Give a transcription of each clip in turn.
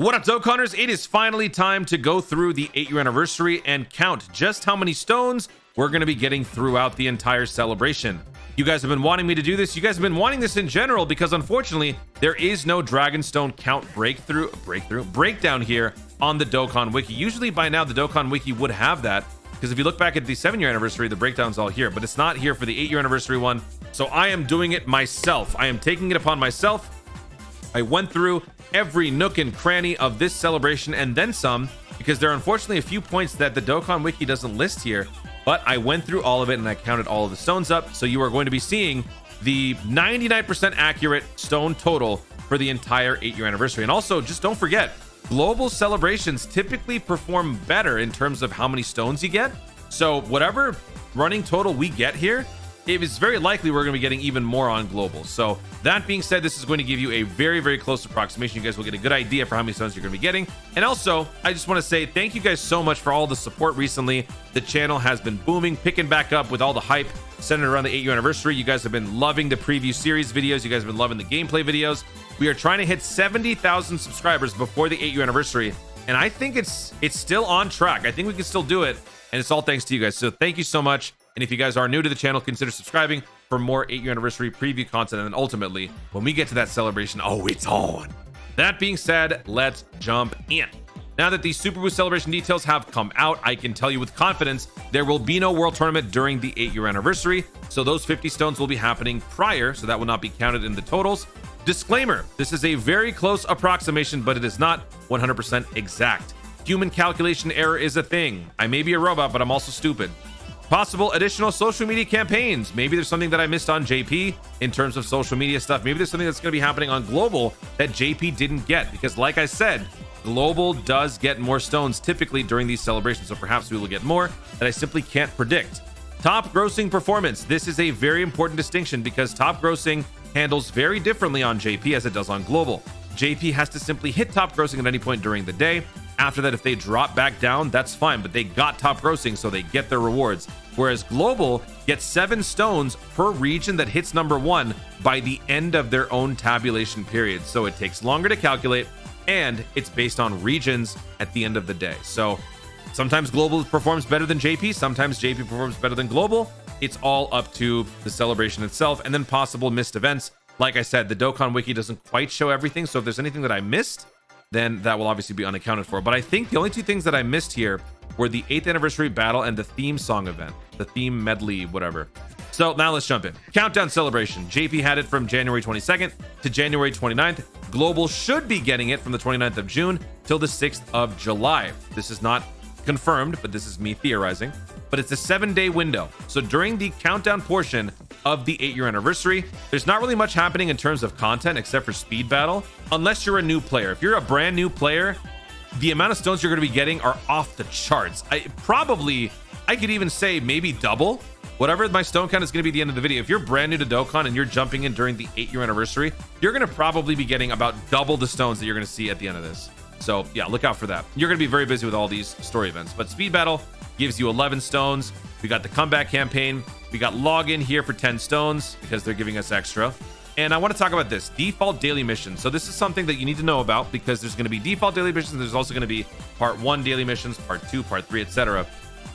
What up, Dokkanners? It is finally time to go through the 8-year anniversary and count just how many stones we're going to be getting throughout the entire celebration. You guys have been wanting me to do this. You guys have been wanting this in general because unfortunately, there is no Dragonstone count breakdown here on the Dokkan Wiki. Usually by now, the Dokkan Wiki would have that because if you look back at the 7-year anniversary, the breakdown's all here, but it's not here for the 8-year anniversary one. So I am doing it myself. I am taking it upon myself. I went through every nook and cranny of this celebration and then some, because there are unfortunately a few points that the Dokkan Wiki doesn't list here, but I went through all of it and I counted all of the stones up. So you are going to be seeing the 99% accurate stone total for the entire 8-year anniversary. And also, just don't forget, global celebrations typically perform better in terms of how many stones you get. So whatever running total we get here, it is very likely we're going to be getting even more on global. So that being said, this is going to give you a very, very close approximation. You guys will get a good idea for how many stones you're going to be getting. And also, I just want to say thank you guys so much for all the support recently. The channel has been booming, picking back up with all the hype centered around the 8-year anniversary. You guys have been loving the preview series videos. You guys have been loving the gameplay videos. We are trying to hit 70,000 subscribers before the 8-year anniversary. And I think it's still on track. I think we can still do it. And it's all thanks to you guys. So thank you so much. And if you guys are new to the channel, consider subscribing for more 8-year anniversary preview content. And then ultimately, when we get to that celebration, oh, it's on. That being said, let's jump in. Now that the Super Boost celebration details have come out, I can tell you with confidence, there will be no World Tournament during the 8-year anniversary. So those 50 stones will be happening prior, so that will not be counted in the totals. Disclaimer, this is a very close approximation, but it is not 100% exact. Human calculation error is a thing. I may be a robot, but I'm also stupid. Possible additional social media campaigns. Maybe there's something that I missed on JP in terms of social media stuff. Maybe there's something that's going to be happening on global that JP didn't get, because like I said, global does get more stones typically during these celebrations. So perhaps we will get more that I simply can't predict. Top grossing performance. This is a very important distinction because top grossing handles very differently on JP as it does on global. JP has to simply hit top grossing at any point during the day. After that, if they drop back down, that's fine, but they got top grossing, so they get their rewards. Whereas global gets 7 stones per region that hits number 1 by the end of their own tabulation period. So it takes longer to calculate, and it's based on regions at the end of the day. So sometimes global performs better than JP, sometimes JP performs better than global. It's all up to the celebration itself, and then possible missed events. Like I said, the Dokkan Wiki doesn't quite show everything, so if there's anything that I missed, then that will obviously be unaccounted for. But I think the only 2 things that I missed here were the 8th anniversary battle and the theme song event, the theme medley, whatever. So now let's jump in. Countdown celebration. JP had it from January 22nd to January 29th. Global should be getting it from the 29th of June till the 6th of July. This is not confirmed, but this is me theorizing. But it's a 7-day window. So during the countdown portion of the 8-year anniversary, there's not really much happening in terms of content except for speed battle, unless you're a new player. If you're a brand new player, the amount of stones you're going to be getting are off the charts. I could even say maybe double whatever my stone count is going to be at the end of the video. If you're brand new to Dokkan and you're jumping in during the 8-year anniversary, you're going to probably be getting about double the stones that you're going to see at the end of this. So yeah, look out for that. You're going to be very busy with all these story events, but speed battle gives you 11 stones. We got the comeback campaign. We got login here for 10 stones because they're giving us extra. And I want to talk about this default daily missions. So this is something that you need to know about because there's going to be default daily missions. And there's also going to be part 1 daily missions, part 2, part 3, etc.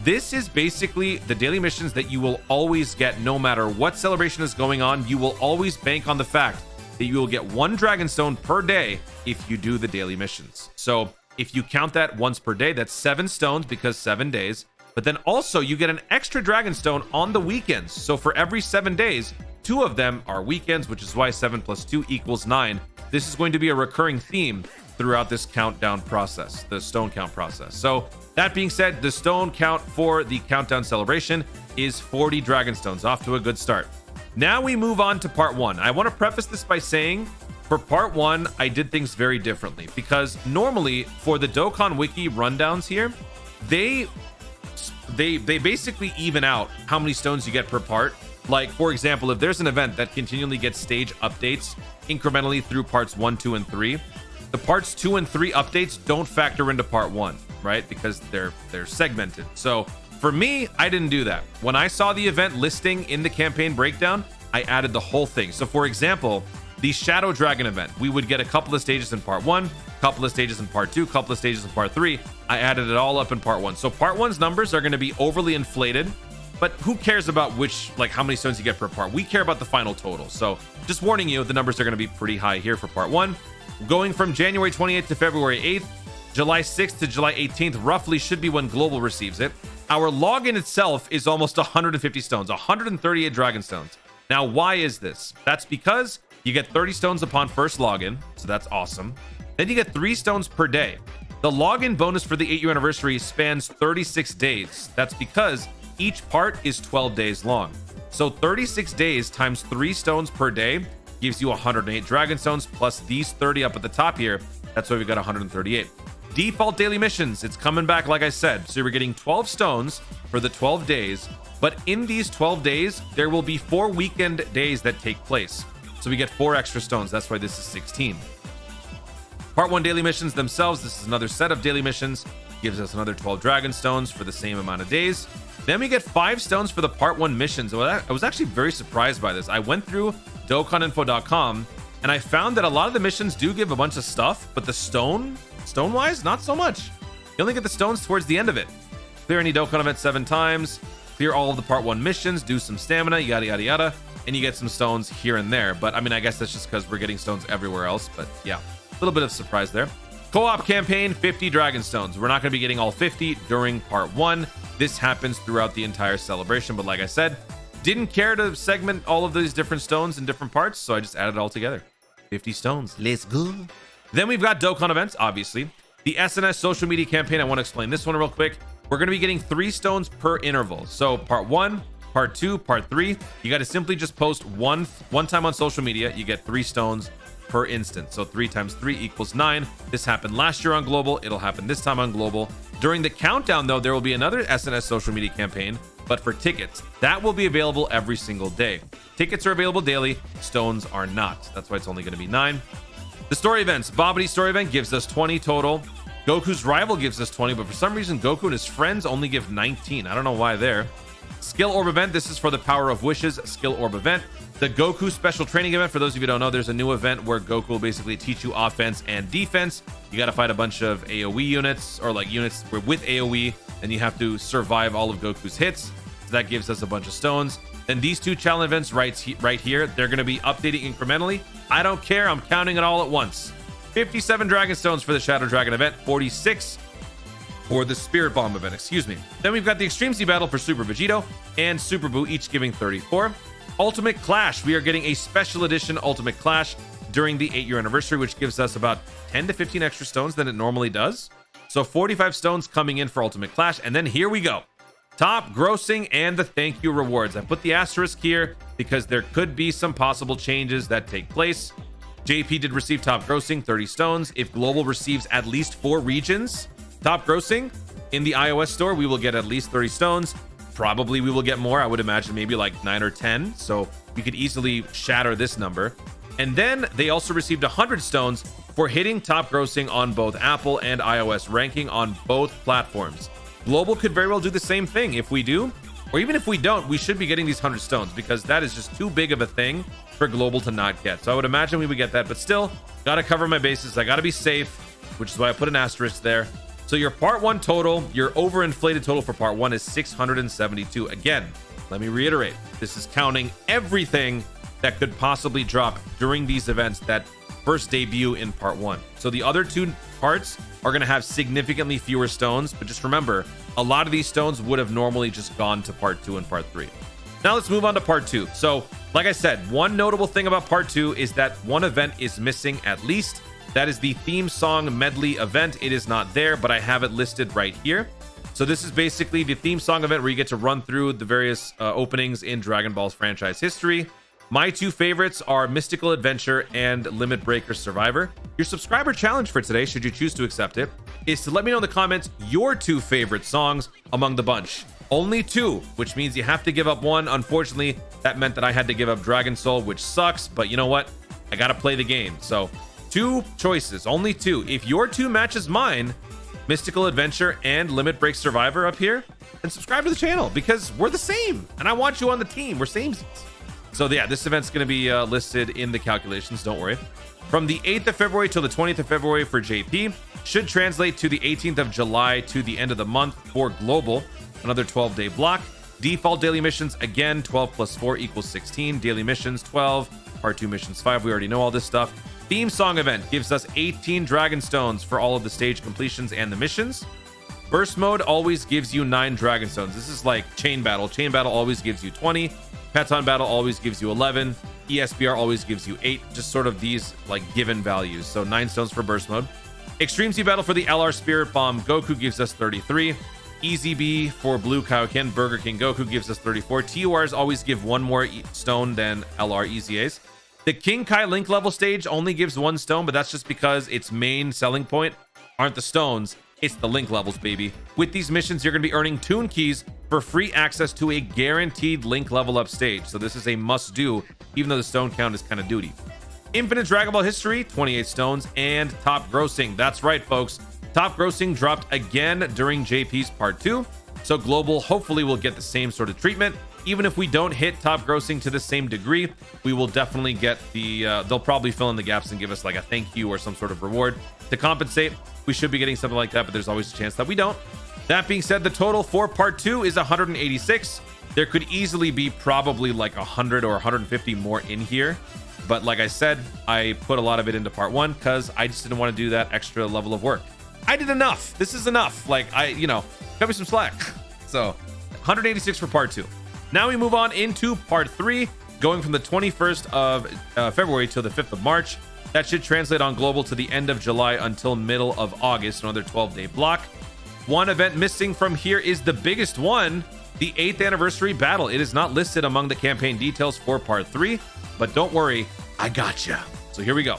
This is basically the daily missions that you will always get no matter what celebration is going on. You will always bank on the fact that you will get 1 Dragonstone per day if you do the daily missions. So if you count that once per day, that's 7 stones because 7 days. But then also you get an extra Dragonstone on the weekends. So for every 7 days, 2 of them are weekends, which is why 7 plus 2 equals 9. This is going to be a recurring theme throughout this countdown process, the stone count process. So that being said, the stone count for the countdown celebration is 40 Dragonstones, off to a good start. Now we move on to part 1. I want to preface this by saying for part 1, I did things very differently because normally for the Dokkan Wiki rundowns here, they basically even out how many stones you get per part. Like, for example, if there's an event that continually gets stage updates incrementally through parts 1, 2, and 3, the parts 2 and 3 updates don't factor into part 1, right? Because they're segmented. So for me, I didn't do that. When I saw the event listing in the campaign breakdown, I added the whole thing. So for example, the Shadow Dragon event, we would get a couple of stages in part 1, couple of stages in part 2, couple of stages in part 3. I added it all up in part 1. So part 1's numbers are going to be overly inflated, but who cares about which, like how many stones you get per part? We care about the final total. So just warning you, the numbers are going to be pretty high here for part 1. Going from January 28th to February 8th, July 6th to July 18th roughly should be when Global receives it. Our login itself is almost 150 stones, 138 dragon stones. Now, why is this? That's because you get 30 stones upon first login, so that's awesome. Then you get 3 stones per day. The login bonus for the 8-year anniversary spans 36 days. That's because each part is 12 days long. So 36 days times 3 stones per day gives you 108 dragon stones plus these 30 up at the top here. That's why we got 138. Default daily missions, it's coming back like I said. So we're getting 12 stones for the 12 days, but in these 12 days, there will be 4 weekend days that take place. So we get 4 extra stones. That's why this is 16. Part 1 daily missions themselves, this is another set of daily missions. Gives us another 12 dragon stones for the same amount of days. Then we get 5 stones for the part 1 missions. I was actually very surprised by this. I went through DokkanInfo.com and I found that a lot of the missions do give a bunch of stuff, but the stone-wise, not so much. You only get the stones towards the end of it. Clear any Dokkan event 7 times, clear all of the part 1 missions, do some stamina, yada yada yada, and you get some stones here and there. But I mean, I guess that's just because we're getting stones everywhere else. But yeah, a little bit of surprise there. Co-op campaign, 50 dragon stones. We're not going to be getting all 50 during part 1. This happens throughout the entire celebration, but like I said, didn't care to segment all of these different stones in different parts, so I just added it all together. 50 stones. Let's go. Then we've got Dokkan events, obviously. The SNS social media campaign, I want to explain this one real quick. We're going to be getting 3 stones per interval. So part 1, part 2, part 3. You got to simply just post one time on social media. You get 3 stones per instance. So 3 times 3 equals 9. This happened last year on Global. It'll happen this time on Global. During the countdown, though, there will be another SNS social media campaign, but for tickets. That will be available every single day. Tickets are available daily. Stones are not. That's why it's only going to be 9. The story events. Bobity's story event gives us 20 total. Goku's rival gives us 20, but for some reason, Goku and his friends only give 19. I don't know why there. Skill Orb event. This is for the Power of Wishes Skill Orb event. The Goku Special Training event. For those of you who don't know, there's a new event where Goku will basically teach you offense and defense. You got to fight a bunch of AoE units, or like units with AoE, and you have to survive all of Goku's hits. So that gives us a bunch of stones. Then these 2 challenge events right here, they're going to be updating incrementally. I don't care. I'm counting it all at once. 57 Dragon Stones for the Shadow Dragon event. 46 for the Spirit Bomb event, excuse me. Then we've got the Extreme Z Battle for Super Vegito and Super Buu, each giving 34. Ultimate Clash. We are getting a special edition Ultimate Clash during the 8-year anniversary, which gives us about 10 to 15 extra stones than it normally does. So 45 stones coming in for Ultimate Clash. And then here we go. Top grossing and the thank you rewards. I put the asterisk here because there could be some possible changes that take place. JP did receive top grossing, 30 stones. If Global receives at least 4 regions, top grossing in the iOS store, we will get at least 30 stones. Probably we will get more. I would imagine maybe like 9 or 10. So we could easily shatter this number. And then they also received 100 stones for hitting top grossing on both Apple and iOS ranking on both platforms. Global could very well do the same thing. If we do, or even if we don't, we should be getting these 100 stones because that is just too big of a thing for Global to not get. So I would imagine we would get that, but still got to cover my bases. I got to be safe, which is why I put an asterisk there. So your part 1 total, your overinflated total for part 1 is 672. Again, let me reiterate, this is counting everything that could possibly drop during these events that first debut in part 1. So the other 2 parts are going to have significantly fewer stones, but just remember, a lot of these stones would have normally just gone to part 2 and part 3. Now let's move on to part 2. So like I said, one notable thing about part 2 is that one event is missing at least. That is the theme song medley event. It is not there, but I have it listed right here. So this is basically the theme song event where you get to run through the various openings in Dragon Ball's franchise history. My 2 favorites are Mystical Adventure and Limit Breaker Survivor. Your subscriber challenge for today, should you choose to accept it, is to let me know in the comments your 2 favorite songs among the bunch. Only 2, which means you have to give up 1. Unfortunately, that meant that I had to give up Dragon Soul, which sucks, but you know what? I gotta play the game. So 2 choices, only 2. If your 2 matches mine, Mystical Adventure and Limit Break Survivor up here, then subscribe to the channel because we're the same and I want you on the team. We're samesies. So yeah, this event's going to be listed in the calculations. Don't worry. From the 8th of February till the 20th of February for JP, should translate to the 18th of July to the end of the month for global, another 12-day block. Default daily missions, again, 12 plus 4 equals 16. Daily missions, 12. Part 2 missions, 5. We already know all this stuff. Theme song event gives us 18 dragon stones for all of the stage completions and the missions. Burst mode always gives you 9 dragon stones. This is like chain battle. Chain battle always gives you 20. Peton battle always gives you 11. ESBR always gives you 8. Just sort of these like given values. So 9 stones for burst mode. Extreme Sea battle for the LR Spirit Bomb Goku gives us 33. Easy B for Blue Kaioken Burger King Goku gives us 34. TORs always give 1 more stone than LR EZAs. The King Kai Link level stage only gives 1 stone, but that's just because its main selling point aren't the stones, it's the link levels, baby. With these missions, you're going to be earning Toon Keys for free access to a guaranteed link level up stage. So this is a must do, even though the stone count is kind of duty. Infinite Dragon Ball history, 28 stones, and top grossing. That's right, folks. Top grossing dropped again during JP's part 2. So global hopefully will get the same sort of treatment. Even if we don't hit top grossing to the same degree, we will definitely get the they'll probably fill in the gaps and give us like a thank you or some sort of reward to compensate. We should be getting something like that, but there's always a chance that we don't. That being said, the total for part 2 is 186. There could easily be probably like 100 or 150 more in here, but like I said, I put a lot of it into part 1 because I just didn't want to do that extra level of work. I did enough. This is enough. Like, cut me some slack. So 186 for part 2. Now we move on into part 3, going from the 21st of February till the 5th of March. That should translate on global to the end of July until middle of August, another 12-day block. One event missing from here is the biggest one, the 8th anniversary battle. It is not listed among the campaign details for part 3, but don't worry, I gotcha. So here we go.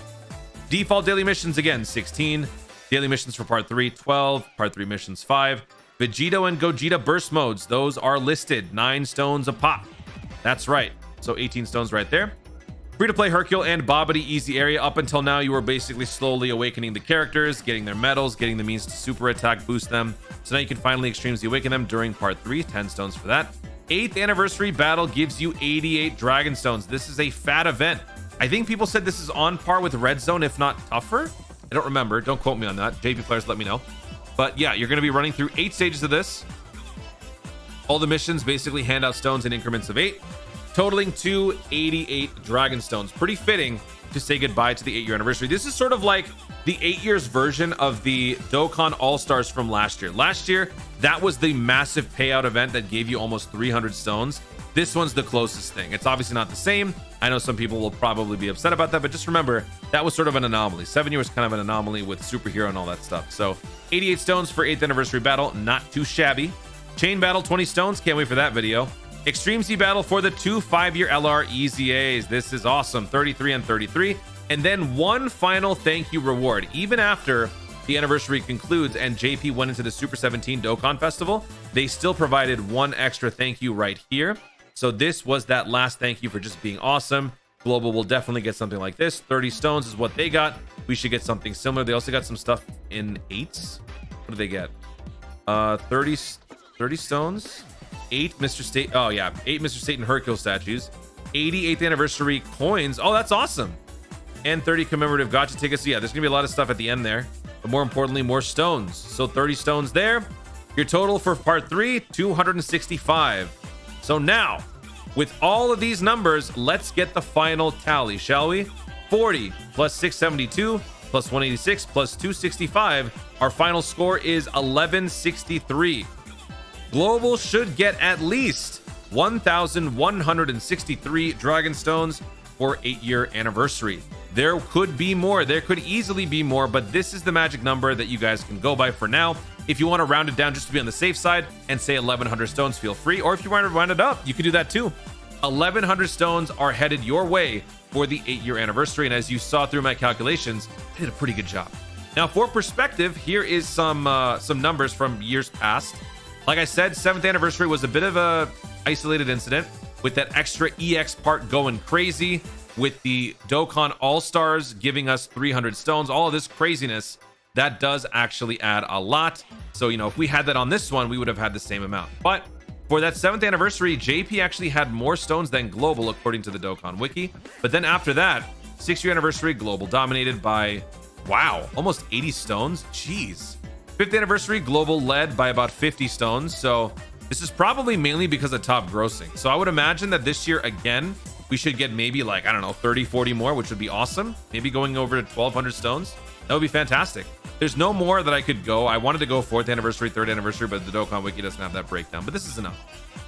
Default daily missions again, 16. Daily missions for part 3, 12. Part 3 missions, 5. Vegito and Gogeta burst modes, those are listed, 9 stones a pop. That's right, so 18 stones right there. Free-to-play Hercule and Bobbity easy area. Up until now, you were basically slowly awakening the characters, getting their medals, getting the means to super attack, boost them. So now you can finally extremes awaken them during part 3, 10 stones for that. 8th anniversary battle gives you 88 dragon stones. This is a fat event. I think people said this is on par with Red Zone, if not tougher. I don't remember, don't quote me on that. JP players, let me know. But yeah, you're going to be running through 8 stages of this. All the missions basically hand out stones in increments of 8, totaling to 88 dragon stones. Pretty fitting to say goodbye to the 8-year anniversary. This is sort of like the 8 years version of the Dokkan All-Stars from last year. Last year, that was the massive payout event that gave you almost 300 stones. This one's the closest thing. It's obviously not the same. I know some people will probably be upset about that, but just remember, that was sort of an anomaly. 7 years kind of an anomaly with superhero and all that stuff. So 88 stones for 8th anniversary battle, not too shabby. Chain battle, 20 stones. Can't wait for that video. Extreme Sea battle for the 2 5-year LR EZAs. This is awesome. 33 and 33. And then one final thank you reward. Even after the anniversary concludes and JP went into the Super 17 Dokkan Festival, they still provided one extra thank you right here. So this was that last thank you for just being awesome. Global will definitely get something like this. 30 stones is what they got. We should get something similar. They also got some stuff in 8s. What do they get? 30 stones. 8 Mr. State. Oh yeah, 8 Mr. State and Hercule statues. 88th anniversary coins. Oh, that's awesome. And 30 commemorative gotcha tickets. So yeah, there's gonna be a lot of stuff at the end there, but more importantly, more stones. So 30 stones there. Your total for part 3, 265. So now, with all of these numbers, let's get the final tally, shall we? 40 plus 672 plus 186 plus 265. Our final score is 1163. Global should get at least 1,163 dragon stones for 8-year anniversary. There could be more. There could easily be more, but this is the magic number that you guys can go by for now. If you want to round it down just to be on the safe side and say 1,100 stones, feel free. Or if you want to round it up, you can do that too. 1,100 stones are headed your way for the 8-year anniversary. And as you saw through my calculations, I did a pretty good job. Now, for perspective, here is some numbers from years past. Like I said, 7th anniversary was a bit of a isolated incident with that extra EX part going crazy, with the Dokkan All-Stars giving us 300 stones, all of this craziness. That does actually add a lot. So, if we had that on this one, we would have had the same amount. But For that 7th anniversary, JP actually had more stones than global, according to the Dokkan Wiki. But then after that, 6th-year anniversary, global dominated by, wow, almost 80 stones. Jeez. 5th anniversary, global led by about 50 stones. So this is probably mainly because of top grossing. So I would imagine that this year, again, we should get maybe like, I don't know, 30, 40 more, which would be awesome. Maybe going over to 1,200 stones. That would be fantastic. There's no more that I could go. I wanted to go 4th anniversary, 3rd anniversary, but the Dokkan Wiki doesn't have that breakdown. But this is enough.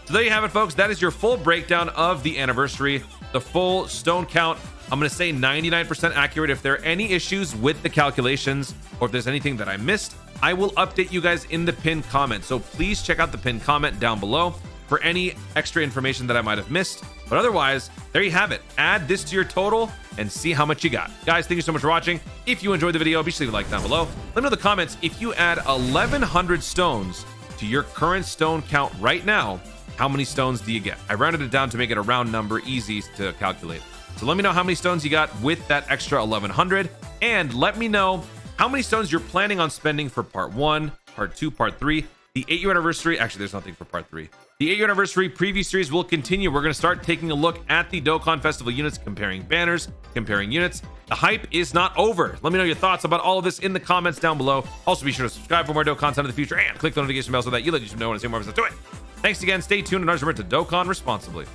So there you have it, folks. That is your full breakdown of the anniversary, the full stone count. I'm going to say 99% accurate. If there are any issues with the calculations or if there's anything that I missed, I will update you guys in the pinned comment. So please check out the pinned comment down below for any extra information that I might have missed. But otherwise, there you have it. Add this to your total and see how much you got. Guys, thank you so much for watching. If you enjoyed the video, be sure to leave a like down below. Let me know in the comments, if you add 1,100 stones to your current stone count right now, how many stones do you get? I rounded it down to make it a round number, easy to calculate. So let me know how many stones you got with that extra 1,100. And let me know how many stones you're planning on spending for part 1, part 2, part 3. The 8-year anniversary, actually, there's nothing for part 3. The 8-year anniversary preview series will continue. We're going to start taking a look at the Dokkan Festival units, comparing banners, comparing units. The hype is not over. Let me know your thoughts about all of this in the comments down below. Also, be sure to subscribe for more Dokkan content in the future and click the notification bell so that you let YouTube know when I see more episodes. Do it. Thanks again. Stay tuned and remember to Dokkan responsibly.